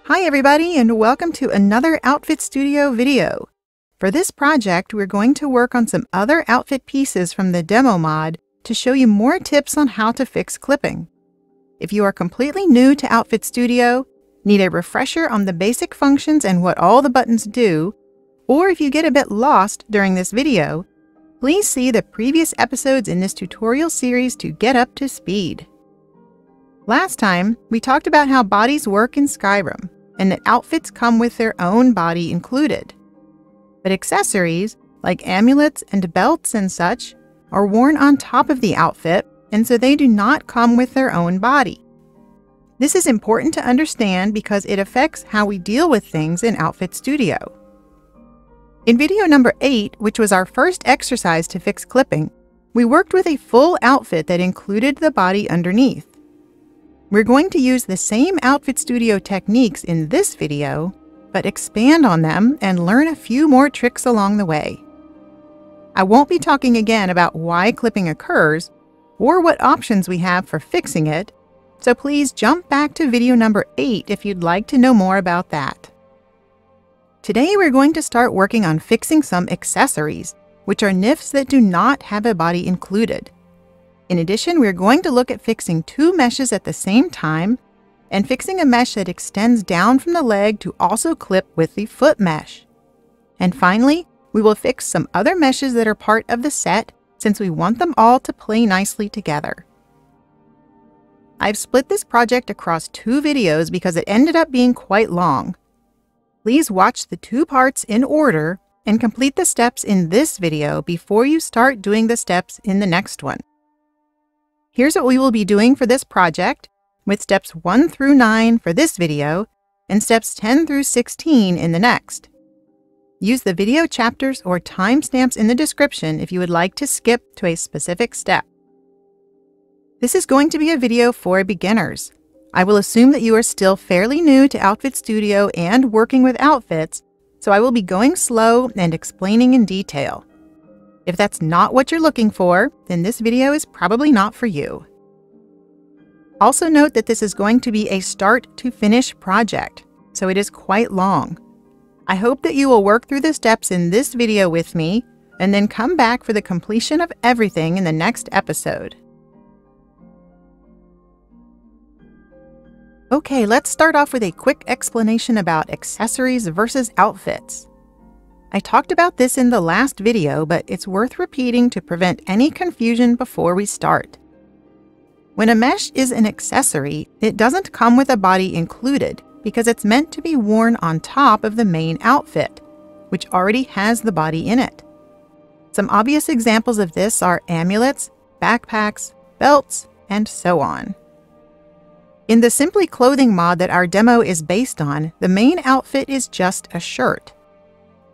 Hi everybody, and welcome to another Outfit Studio video. For this project, we're going to work on some other outfit pieces from the demo mod to show you more tips on how to fix clipping. If you are completely new to Outfit Studio, need a refresher on the basic functions and what all the buttons do, or if you get a bit lost during this video, please see the previous episodes in this tutorial series to get up to speed. Last time, we talked about how bodies work in Skyrim, and that outfits come with their own body included. But accessories, like amulets and belts and such, are worn on top of the outfit, and so they do not come with their own body. This is important to understand because it affects how we deal with things in Outfit Studio. In video number 8, which was our first exercise to fix clipping, we worked with a full outfit that included the body underneath. We're going to use the same Outfit Studio techniques in this video, but expand on them and learn a few more tricks along the way. I won't be talking again about why clipping occurs or what options we have for fixing it, so please jump back to video number 8 if you'd like to know more about that. Today we're going to start working on fixing some accessories, which are NIFs that do not have a body included. In addition, we're going to look at fixing two meshes at the same time and fixing a mesh that extends down from the leg to also clip with the foot mesh. And finally, we will fix some other meshes that are part of the set since we want them all to play nicely together. I've split this project across two videos because it ended up being quite long. Please watch the two parts in order and complete the steps in this video before you start doing the steps in the next one. Here's what we will be doing for this project, with steps 1 through 9 for this video, and steps 10 through 16 in the next. Use the video chapters or timestamps in the description if you would like to skip to a specific step. This is going to be a video for beginners. I will assume that you are still fairly new to Outfit Studio and working with outfits, so I will be going slow and explaining in detail. If that's not what you're looking for, then this video is probably not for you. Also note that this is going to be a start to finish project, so it is quite long. I hope that you will work through the steps in this video with me, and then come back for the completion of everything in the next episode. Okay, let's start off with a quick explanation about accessories versus outfits. I talked about this in the last video, but it's worth repeating to prevent any confusion before we start. When a mesh is an accessory, it doesn't come with a body included because it's meant to be worn on top of the main outfit, which already has the body in it. Some obvious examples of this are amulets, backpacks, belts, and so on. In the Simply Clothing mod that our demo is based on, the main outfit is just a shirt.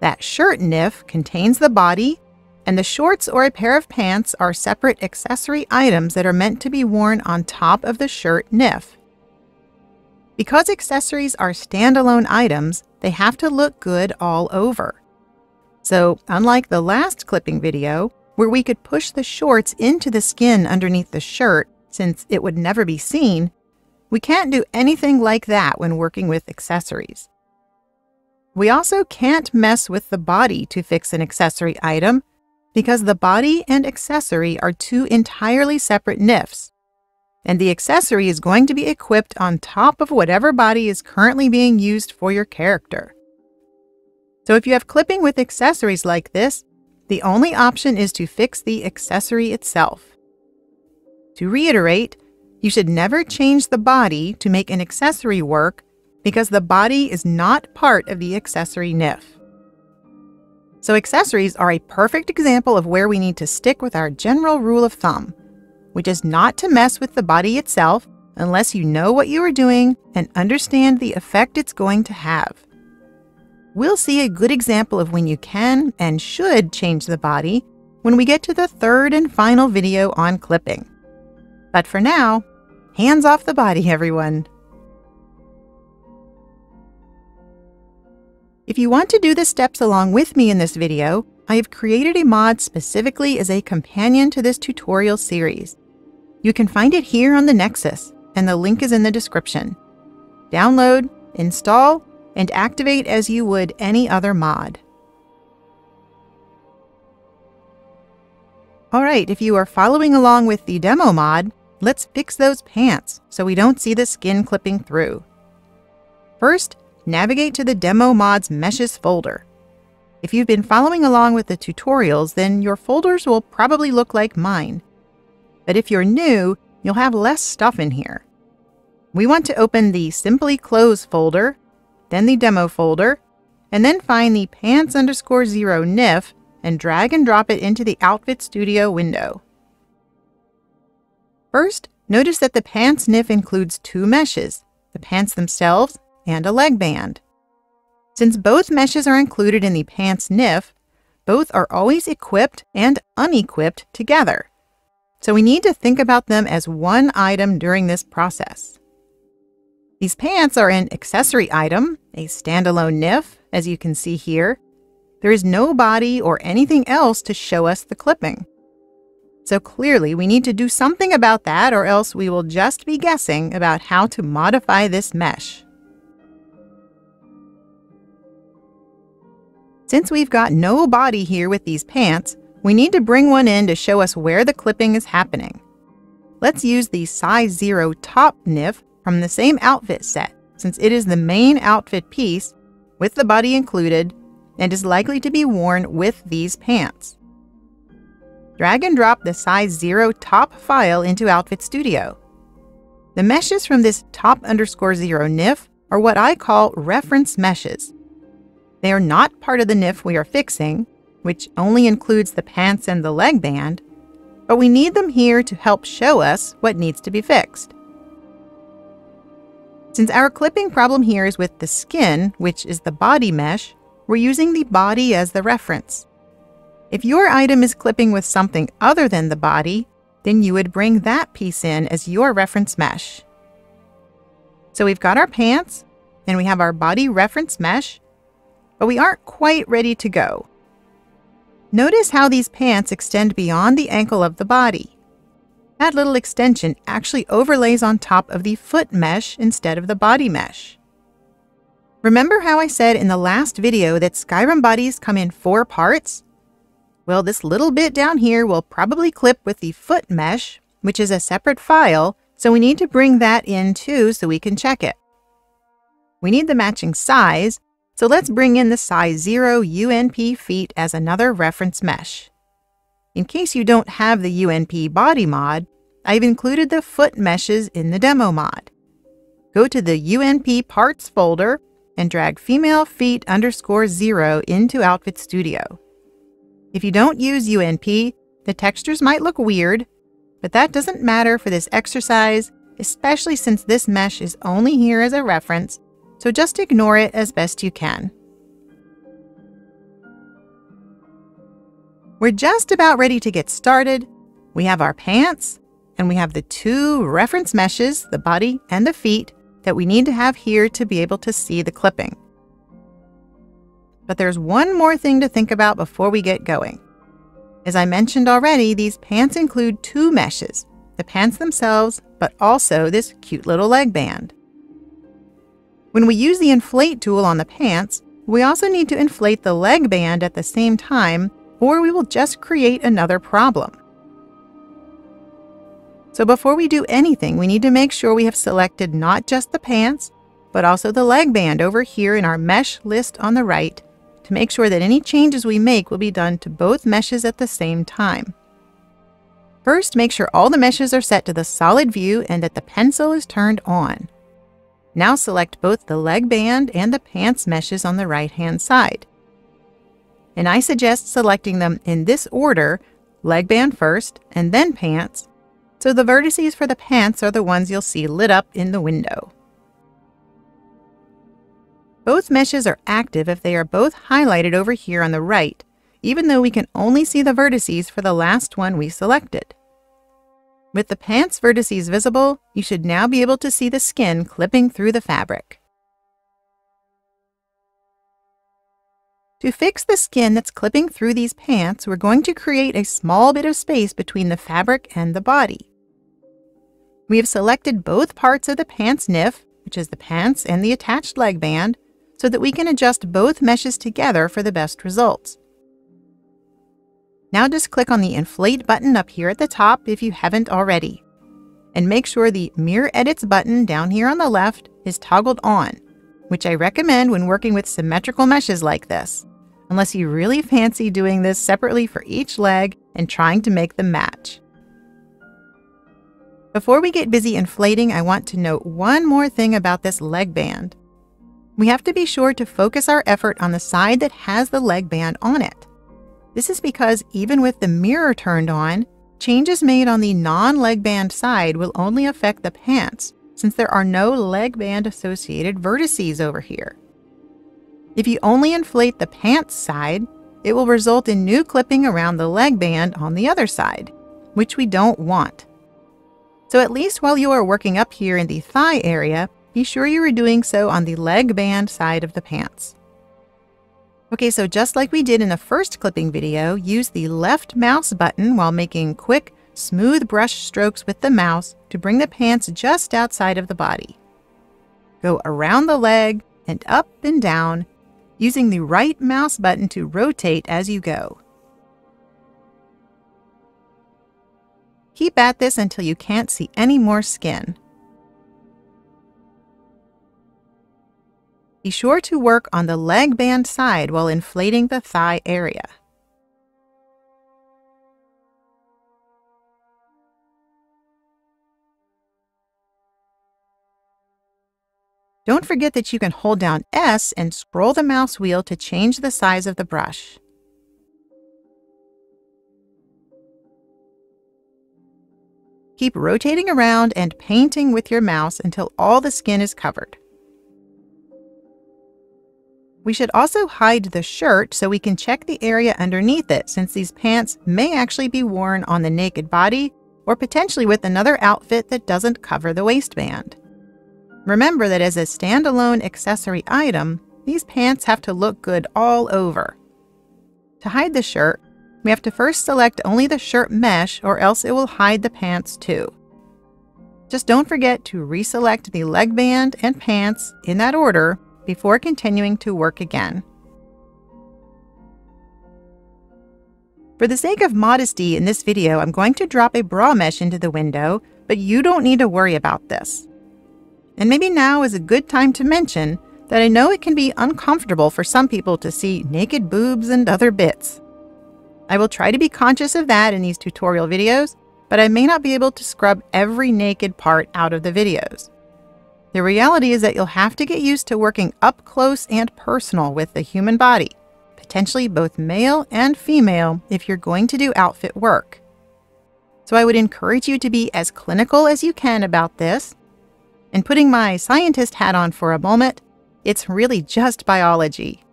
That shirt NIF contains the body, and the shorts or a pair of pants are separate accessory items that are meant to be worn on top of the shirt NIF. Because accessories are standalone items, they have to look good all over. So, unlike the last clipping video, where we could push the shorts into the skin underneath the shirt since it would never be seen, we can't do anything like that when working with accessories. We also can't mess with the body to fix an accessory item because the body and accessory are two entirely separate NIFs, and the accessory is going to be equipped on top of whatever body is currently being used for your character. So if you have clipping with accessories like this, the only option is to fix the accessory itself. To reiterate, you should never change the body to make an accessory work because the body is not part of the accessory NIF. So accessories are a perfect example of where we need to stick with our general rule of thumb, which is not to mess with the body itself unless you know what you are doing and understand the effect it's going to have. We'll see a good example of when you can and should change the body when we get to the third and final video on clipping. But for now, hands off the body, everyone. If you want to do the steps along with me in this video, I have created a mod specifically as a companion to this tutorial series. You can find it here on the Nexus, and the link is in the description. Download, install, and activate as you would any other mod. Alright, if you are following along with the demo mod, let's fix those pants so we don't see the skin clipping through. First, navigate to the demo mod's meshes folder. If you've been following along with the tutorials, then your folders will probably look like mine. But if you're new, you'll have less stuff in here. We want to open the Simply Close folder, then the demo folder, and then find the pants_0 NIF and drag and drop it into the Outfit Studio window. First, notice that the pants NIF includes two meshes, the pants themselves and a leg band. Since both meshes are included in the pants NIF, both are always equipped and unequipped together. So we need to think about them as one item during this process. These pants are an accessory item, a standalone NIF, as you can see here. There is no body or anything else to show us the clipping. So clearly we need to do something about that, or else we will just be guessing about how to modify this mesh. Since we've got no body here with these pants, we need to bring one in to show us where the clipping is happening. Let's use the size 0 top NIF from the same outfit set, since it is the main outfit piece with the body included and is likely to be worn with these pants. Drag and drop the size 0 top file into Outfit Studio. The meshes from this top_0 NIF are what I call reference meshes. They are not part of the NIF we are fixing, which only includes the pants and the leg band, but we need them here to help show us what needs to be fixed. Since our clipping problem here is with the skin, which is the body mesh, we're using the body as the reference. If your item is clipping with something other than the body, then you would bring that piece in as your reference mesh. So we've got our pants, and we have our body reference mesh, but we aren't quite ready to go. Notice how these pants extend beyond the ankle of the body. That little extension actually overlays on top of the foot mesh instead of the body mesh. Remember how I said in the last video that Skyrim bodies come in 4 parts? Well, this little bit down here will probably clip with the foot mesh, which is a separate file, so we need to bring that in too so we can check it. We need the matching size, so let's bring in the size 0 UNP feet as another reference mesh. In case you don't have the UNP body mod, I've included the foot meshes in the demo mod. Go to the UNP parts folder and drag female feet_0 into Outfit Studio. If you don't use UNP, the textures might look weird, but that doesn't matter for this exercise, especially since this mesh is only here as a reference, so just ignore it as best you can. We're just about ready to get started. We have our pants, and we have the 2 reference meshes, the body and the feet, that we need to have here to be able to see the clipping. But there's one more thing to think about before we get going. As I mentioned already, these pants include 2 meshes, the pants themselves, but also this cute little leg band. When we use the Inflate tool on the pants, we also need to inflate the leg band at the same time, or we will just create another problem. So before we do anything, we need to make sure we have selected not just the pants, but also the leg band over here in our mesh list on the right, to make sure that any changes we make will be done to both meshes at the same time. First, make sure all the meshes are set to the solid view and that the pencil is turned on. Now select both the leg band and the pants meshes on the right-hand side. And I suggest selecting them in this order, leg band first and then pants, so the vertices for the pants are the ones you'll see lit up in the window. Both meshes are active if they are both highlighted over here on the right, even though we can only see the vertices for the last one we selected. With the pants vertices visible, you should now be able to see the skin clipping through the fabric. To fix the skin that's clipping through these pants, we're going to create a small bit of space between the fabric and the body. We have selected both parts of the pants NIF which is the pants and the attached leg band, so that we can adjust both meshes together for the best results. Now just click on the Inflate button up here at the top if you haven't already. And make sure the Mirror Edits button down here on the left is toggled on, which I recommend when working with symmetrical meshes like this, unless you really fancy doing this separately for each leg and trying to make them match. Before we get busy inflating, I want to note one more thing about this leg band. We have to be sure to focus our effort on the side that has the leg band on it. This is because even with the mirror turned on, changes made on the non-leg band side will only affect the pants, since there are no leg band associated vertices over here. If you only inflate the pants side, it will result in new clipping around the leg band on the other side, which we don't want. So at least while you are working up here in the thigh area, be sure you are doing so on the leg band side of the pants. Okay, so just like we did in the first clipping video, use the left mouse button while making quick, smooth brush strokes with the mouse to bring the pants just outside of the body. Go around the leg and up and down, using the right mouse button to rotate as you go. Keep at this until you can't see any more skin. Be sure to work on the leg band side while inflating the thigh area. Don't forget that you can hold down S and scroll the mouse wheel to change the size of the brush. Keep rotating around and painting with your mouse until all the skin is covered. We should also hide the shirt so we can check the area underneath it, since these pants may actually be worn on the naked body or potentially with another outfit that doesn't cover the waistband. Remember that as a standalone accessory item, these pants have to look good all over. To hide the shirt, we have to first select only the shirt mesh, or else it will hide the pants too. Just don't forget to reselect the leg band and pants in that order before continuing to work again. For the sake of modesty in this video, I'm going to drop a bra mesh into the window, but you don't need to worry about this. And maybe now is a good time to mention that I know it can be uncomfortable for some people to see naked boobs and other bits. I will try to be conscious of that in these tutorial videos, but I may not be able to scrub every naked part out of the videos. The reality is that you'll have to get used to working up close and personal with the human body, potentially both male and female if you're going to do outfit work. So I would encourage you to be as clinical as you can about this. And putting my scientist hat on for a moment, it's really just biology.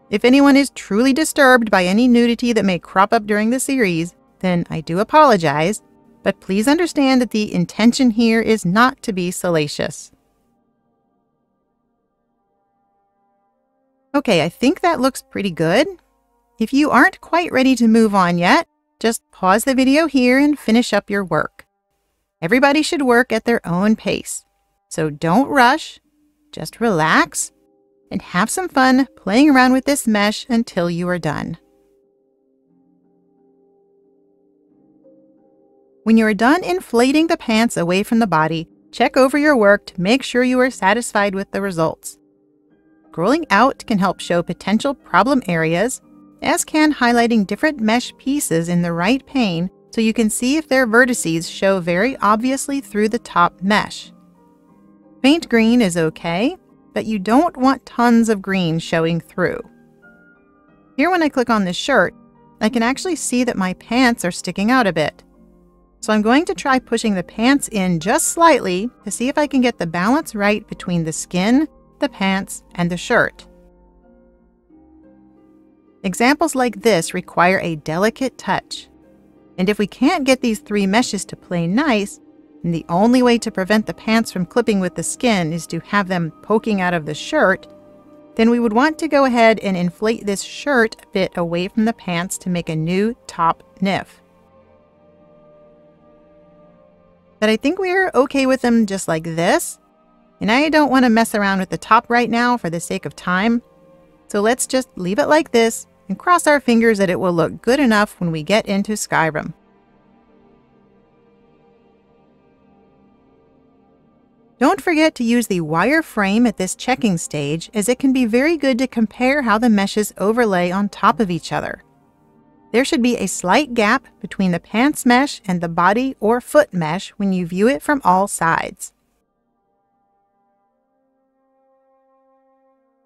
If anyone is truly disturbed by any nudity that may crop up during the series, then I do apologize. But please understand that the intention here is not to be salacious. Okay, I think that looks pretty good. If you aren't quite ready to move on yet, just pause the video here and finish up your work. Everybody should work at their own pace, so don't rush, just relax and have some fun playing around with this mesh until you are done. When you are done inflating the pants away from the body, check over your work to make sure you are satisfied with the results. Scrolling out can help show potential problem areas, as can highlighting different mesh pieces in the right pane so you can see if their vertices show very obviously through the top mesh. Faint green is okay, but you don't want tons of green showing through. Here when I click on this shirt, I can actually see that my pants are sticking out a bit. So I'm going to try pushing the pants in just slightly to see if I can get the balance right between the skin, the pants, and the shirt. Examples like this require a delicate touch. And if we can't get these three meshes to play nice, and the only way to prevent the pants from clipping with the skin is to have them poking out of the shirt, then we would want to go ahead and inflate this shirt a bit away from the pants to make a new top nif. But I think we're okay with them just like this. And I don't want to mess around with the top right now for the sake of time. So let's just leave it like this and cross our fingers that it will look good enough when we get into Skyrim. Don't forget to use the wire frame at this checking stage, as it can be very good to compare how the meshes overlay on top of each other. There should be a slight gap between the pants mesh and the body or foot mesh when you view it from all sides.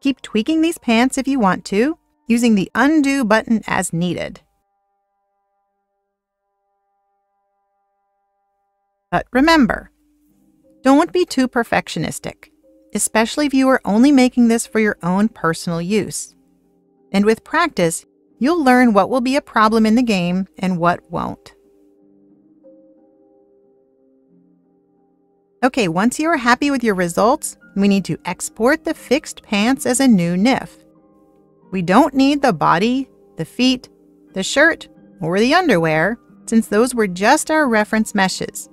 Keep tweaking these pants if you want to, using the undo button as needed. But remember, don't be too perfectionistic, especially if you are only making this for your own personal use. And with practice, you'll learn what will be a problem in the game and what won't. Okay, once you are happy with your results, we need to export the fixed pants as a new NIF. We don't need the body, the feet, the shirt, or the underwear, since those were just our reference meshes.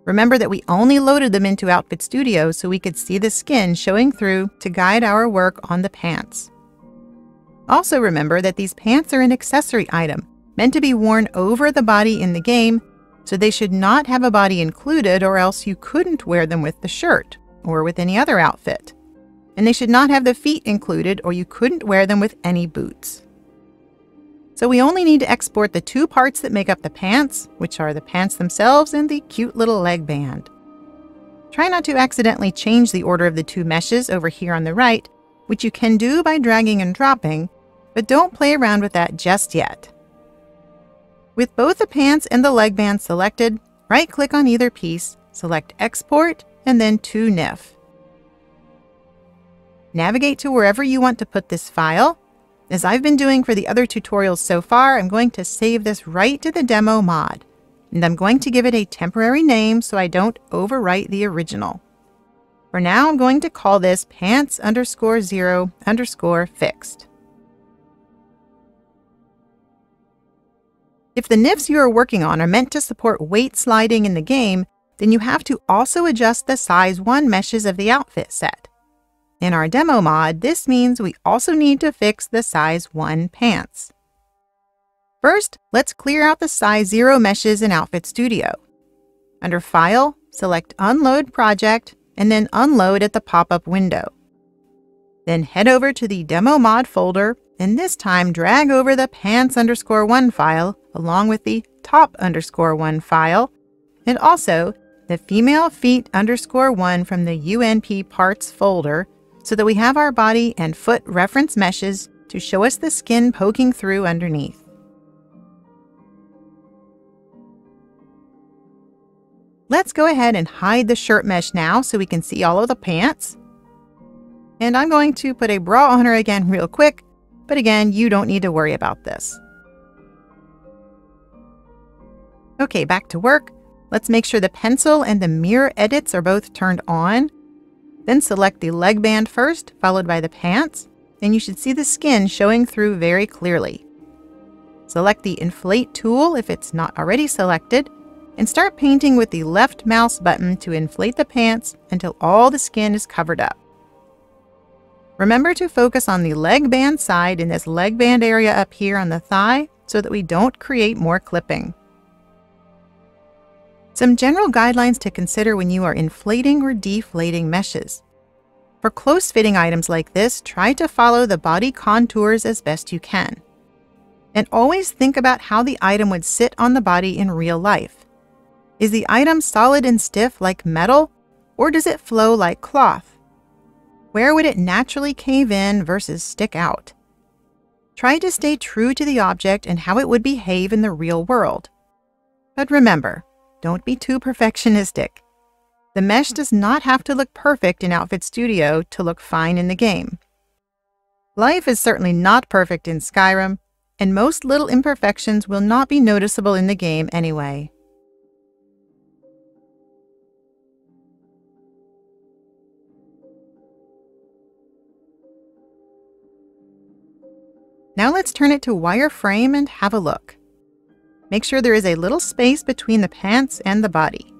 Remember that we only loaded them into Outfit Studio so we could see the skin showing through to guide our work on the pants. Also remember that these pants are an accessory item, meant to be worn over the body in the game, so they should not have a body included, or else you couldn't wear them with the shirt or with any other outfit. And they should not have the feet included, or you couldn't wear them with any boots. So we only need to export the two parts that make up the pants, which are the pants themselves and the cute little leg band. Try not to accidentally change the order of the two meshes over here on the right, which you can do by dragging and dropping, but don't play around with that just yet. With both the pants and the leg band selected, right-click on either piece, select Export, and then to NIF. Navigate to wherever you want to put this file. As I've been doing for the other tutorials so far, I'm going to save this right to the demo mod, and I'm going to give it a temporary name so I don't overwrite the original. For now, I'm going to call this pants_0_fixed. If the NIFs you are working on are meant to support weight sliding in the game, then you have to also adjust the size 1 meshes of the outfit set. In our demo mod, this means we also need to fix the size 1 pants. First, let's clear out the size 0 meshes in Outfit Studio. Under File, select Unload Project, and then Unload at the pop-up window. Then head over to the Demo Mod folder, and this time drag over the pants_1 file along with the top_1 file, and also the female feet_1 from the UNP parts folder, so that we have our body and foot reference meshes to show us the skin poking through underneath. Let's go ahead and hide the shirt mesh now so we can see all of the pants. And I'm going to put a bra on her again real quick, but again, you don't need to worry about this. Okay, back to work. Let's make sure the pencil and the mirror edits are both turned on. Then select the leg band first, followed by the pants, and you should see the skin showing through very clearly. Select the Inflate tool if it's not already selected, and start painting with the left mouse button to inflate the pants until all the skin is covered up. Remember to focus on the leg band side in this leg band area up here on the thigh so that we don't create more clipping. Some general guidelines to consider when you are inflating or deflating meshes. For close-fitting items like this, try to follow the body contours as best you can. And always think about how the item would sit on the body in real life. Is the item solid and stiff like metal, or does it flow like cloth? Where would it naturally cave in versus stick out? Try to stay true to the object and how it would behave in the real world. But remember, don't be too perfectionistic. The mesh does not have to look perfect in Outfit Studio to look fine in the game. Life is certainly not perfect in Skyrim, and most little imperfections will not be noticeable in the game anyway. Now let's turn it to wireframe and have a look. Make sure there is a little space between the pants and the body.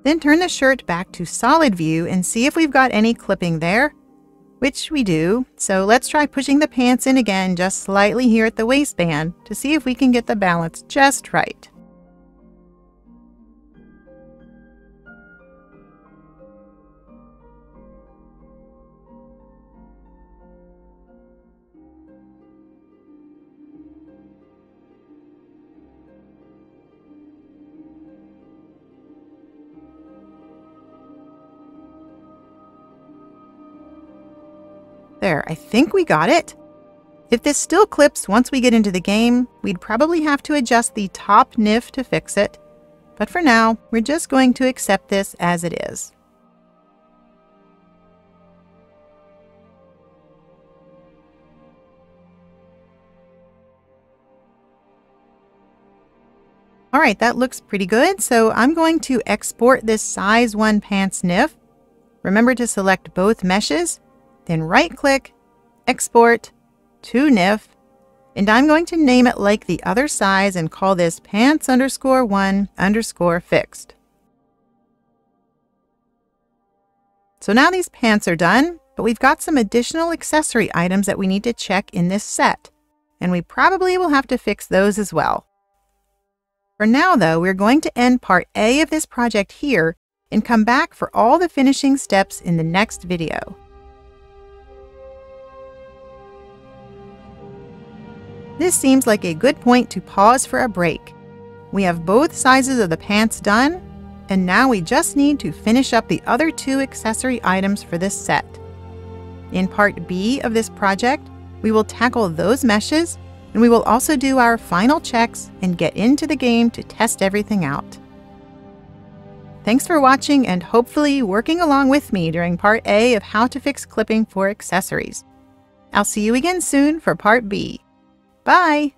Then turn the shirt back to solid view and see if we've got any clipping there, which we do. So let's try pushing the pants in again just slightly here at the waistband to see if we can get the balance just right. There, I think we got it. If this still clips once we get into the game, we'd probably have to adjust the top NIF to fix it. But for now, we're just going to accept this as it is. All right, that looks pretty good. So I'm going to export this size 1 pants NIF. Remember to select both meshes. Then right-click, Export to NIF, and I'm going to name it like the other size and call this pants_1_fixed. So now these pants are done, but we've got some additional accessory items that we need to check in this set, and we probably will have to fix those as well. For now, though, we're going to end part A of this project here and come back for all the finishing steps in the next video. This seems like a good point to pause for a break. We have both sizes of the pants done, and now we just need to finish up the other 2 accessory items for this set. In part B of this project, we will tackle those meshes, and we will also do our final checks and get into the game to test everything out. Thanks for watching and hopefully working along with me during part A of how to fix clipping for accessories. I'll see you again soon for part B. Bye!